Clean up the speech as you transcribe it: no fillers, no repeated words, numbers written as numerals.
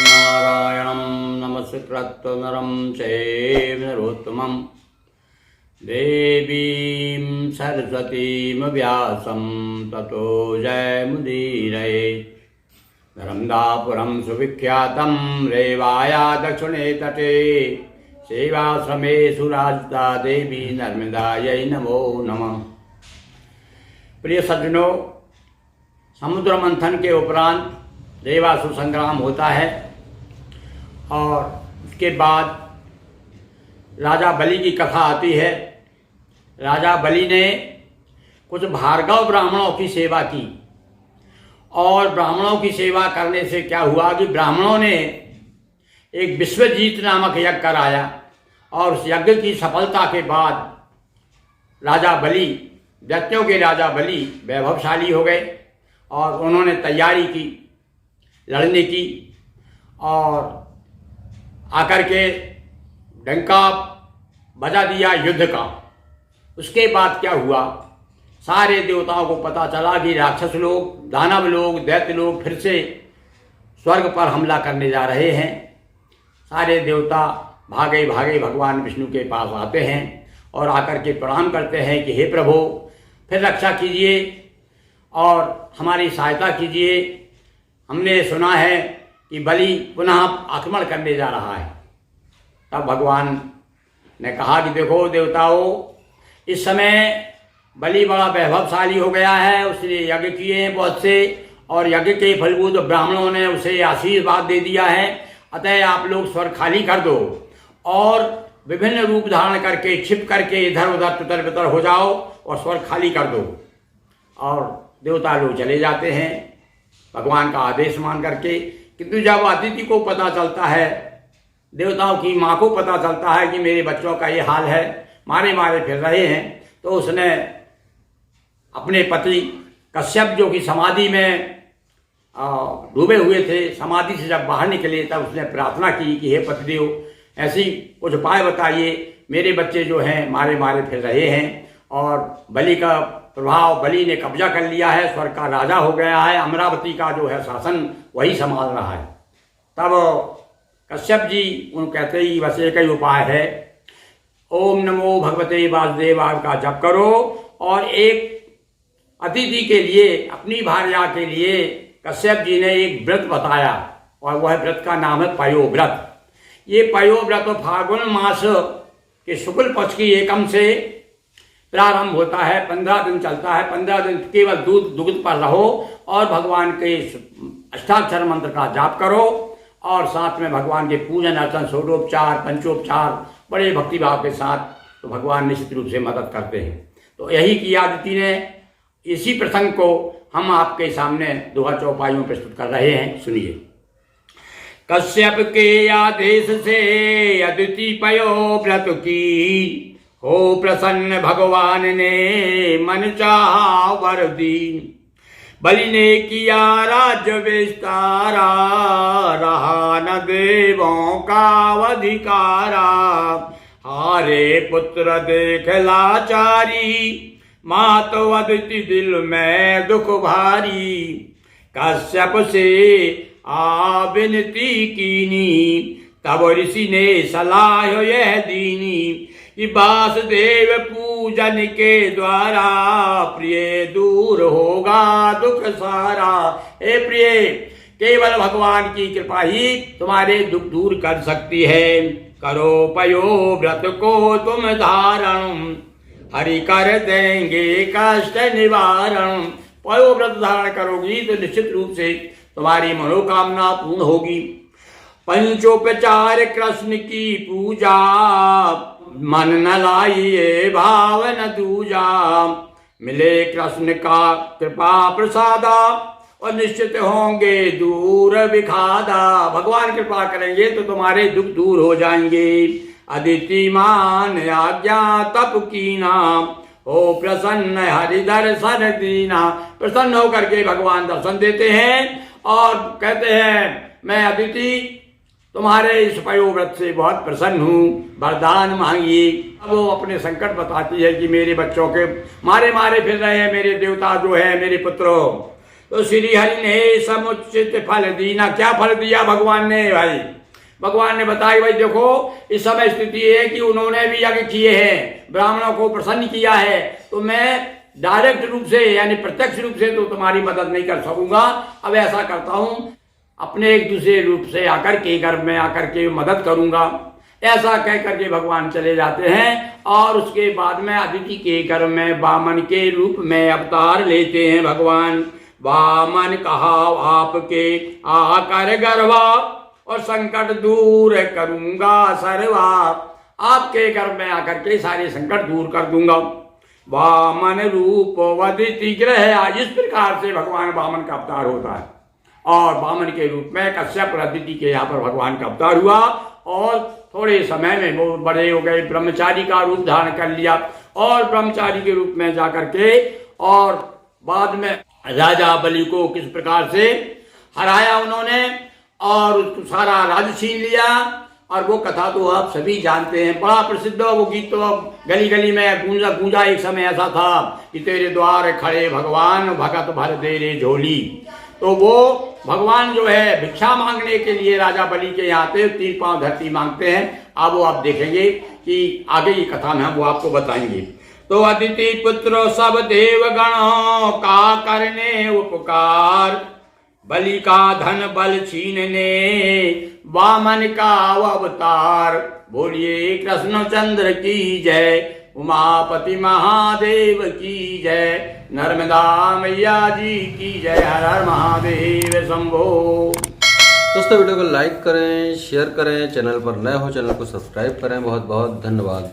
नारायणं नमस्कृत्य नरं चैव नरोत्तमं देवीं सरस्वतीं व्यासं ततो जयमुदीरये। नर्मदापुरं सुविख्यातं रेवाया दक्षिणे तटे सेवाश्रमे सुराजिता देवी नर्मदायै नमो नमः। प्रिय सज्जनों, समुद्र मंथन के उपरांत देवासुर संग्राम होता है और उसके बाद राजा बलि की कथा आती है। राजा बलि ने कुछ भार्गव ब्राह्मणों की सेवा की और ब्राह्मणों की सेवा करने से क्या हुआ कि ब्राह्मणों ने एक विश्वजीत नामक यज्ञ कराया और उस यज्ञ की सफलता के बाद राजा बलि, दैत्यों के राजा बलि वैभवशाली हो गए और उन्होंने तैयारी की लड़ने की और आकर के डंका बजा दिया युद्ध का। उसके बाद क्या हुआ, सारे देवताओं को पता चला कि राक्षस लोग, दानव लोग, दैत्य लोग फिर से स्वर्ग पर हमला करने जा रहे हैं। सारे देवता भागे भागे भगवान विष्णु के पास आते हैं और आकर के प्रणाम करते हैं कि हे प्रभु, फिर रक्षा कीजिए और हमारी सहायता कीजिए। हमने सुना है कि बलि पुनः आक्रमण करने जा रहा है। तब भगवान ने कहा कि देखो देवताओं, इस समय बलि बड़ा वैभवशाली हो गया है, उसने यज्ञ किए हैं बहुत से और यज्ञ के फलभूत ब्राह्मणों ने उसे आशीर्वाद दे दिया है। अतः आप लोग स्वर्ग खाली कर दो और विभिन्न रूप धारण करके छिप करके इधर उधर तुतर बितर हो जाओ और स्वर्ग खाली कर दो। और देवता लोग चले जाते हैं भगवान का आदेश मान करके। किंतु जब अतिथि को पता चलता है, देवताओं की माँ को पता चलता है कि मेरे बच्चों का ये हाल है, मारे मारे फिर रहे हैं, तो उसने अपने पति कश्यप, जो कि समाधि में डूबे हुए थे, समाधि से जब बाहर निकले तब उसने प्रार्थना की कि हे पतिदेव, ऐसी कुछ उपाय बताइए, मेरे बच्चे जो हैं मारे मारे फिर रहे हैं और बलि का प्रभाव, बलि ने कब्जा कर लिया है, स्वर्ग का राजा हो गया है, अमरावती का जो है शासन वही संभाल रहा है। तब कश्यप जी उन कहते ही बस एक ही उपाय है, ओम नमो भगवते वासुदेवाय का जप करो और एक अतिथि के लिए, अपनी भार्या के लिए कश्यप जी ने एक व्रत बताया और वह व्रत का नाम है पयो व्रत। ये पयो व्रत फागुन मास के शुक्ल पक्ष की एकम से प्रारंभ होता है, 15 दिन चलता है। 15 दिन केवल दुग्ध पर रहो और भगवान के अष्टाक्षर मंत्र का जाप करो और साथ में भगवान के पूजन अर्चन, षोडोपचार, पंचोपचार बड़े भक्तिभाव के साथ, तो भगवान निश्चित रूप से मदद करते हैं। तो यही किया अदिति ने। इसी प्रसंग को हम आपके सामने दोहा चौपाइयों में प्रस्तुत कर रहे हैं, सुनिए। कश्यप के आदेश से अदिति पयो व्रत की, हो प्रसन्न भगवान ने मन चाहा वर दीन। बलि ने किया राज्य विस्तारा, रहा न देवों का अधिकारा। हारे पुत्र देख लाचारी, मात अदिति दिल में दुख भारी। कश्यप से आ विनती कीनी, तब ऋषि ने सलाह यह दीनी। कि वासुदेव पूजन के द्वारा, प्रिय दूर होगा दुख सारा। हे प्रिय, केवल भगवान की कृपा ही तुम्हारे दुख दूर कर सकती है। करो पयो व्रत को तुम धारण, हरि कर देंगे कष्ट निवारण। पयो व्रत धारण करोगी तो निश्चित रूप से तुम्हारी मनोकामना पूर्ण होगी। पंचोपचार कृष्ण की पूजा, मन न लाइए भाव न दूजा। मिले कृष्ण का कृपा प्रसादा, और निश्चित होंगे दूर विखादा। भगवान कृपा करेंगे तो तुम्हारे दुख दूर हो जाएंगे। अदिति मान आज्ञा तप कीना, हो प्रसन्न हरि दर्शन दीना। प्रसन्न होकर के भगवान दर्शन देते हैं और कहते हैं, मैं अदिति तुम्हारे इस पयोव्रत से बहुत प्रसन्न हूँ, वरदान मांगिए। अब वो अपने संकट बताती है कि मेरे बच्चों के मारे मारे फिर रहे हैं मेरे देवता जो है, मेरे पुत्रों, तो श्री हरि ने समुचित फल दीना। क्या फल दिया भगवान ने भाई? भगवान ने बताया भाई देखो इस समय स्थिति है कि उन्होंने भी यज्ञ किए हैं, ब्राह्मणों को प्रसन्न किया है, तो मैं डायरेक्ट रूप से यानी प्रत्यक्ष रूप से तो तुम्हारी मदद नहीं कर सकूंगा। अब ऐसा करता हूं अपने एक दूसरे रूप से आकर के गर्भ में आकर के मदद करूंगा। ऐसा कह करके भगवान चले जाते हैं और उसके बाद में अदिति के गर्भ में वामन के रूप में अवतार लेते हैं भगवान। वामन कहा आपके आकर गर्भा और संकट दूर करूंगा सर्वा। आपके गर्भ में आकर के सारे संकट दूर कर दूंगा। वामन रूप वदिति ग्रह, इस प्रकार से भगवान वामन का अवतार होता है और वामन के रूप में कश्यप और अदिति के यहाँ पर भगवान का अवतार हुआ और थोड़े समय में वो बड़े हो गए, ब्रह्मचारी का रूप धारण कर लिया और ब्रह्मचारी के रूप में जाकर के और बाद में राजा बलि को किस प्रकार से हराया उन्होंने और उसको सारा राज्य छीन लिया। और वो कथा तो आप सभी जानते हैं, बड़ा प्रसिद्ध वो गीत तो गली गली में गूंजा। एक समय ऐसा था कि तेरे द्वार खड़े भगवान भगत भर दे रे झोली। तो वो भगवान जो है भिक्षा मांगने के लिए राजा बलि के यहाँ आते, 3 पांव धरती मांगते हैं। अब वो आप देखेंगे कि आगे की कथा में हम वो आपको बताएंगे। तो अदिति पुत्र सब देवगणों का करने उपकार, बलि का धन बल छीनने वामन का अवतार। बोलिए कृष्णचंद्र की जय, उमापति महादेव की जय, नर्मदा मैया जी की जय, हर हर महादेव शंभो। दोस्तों वीडियो को लाइक करें, शेयर करें, चैनल पर नए हो चैनल को सब्सक्राइब करें। बहुत बहुत धन्यवाद।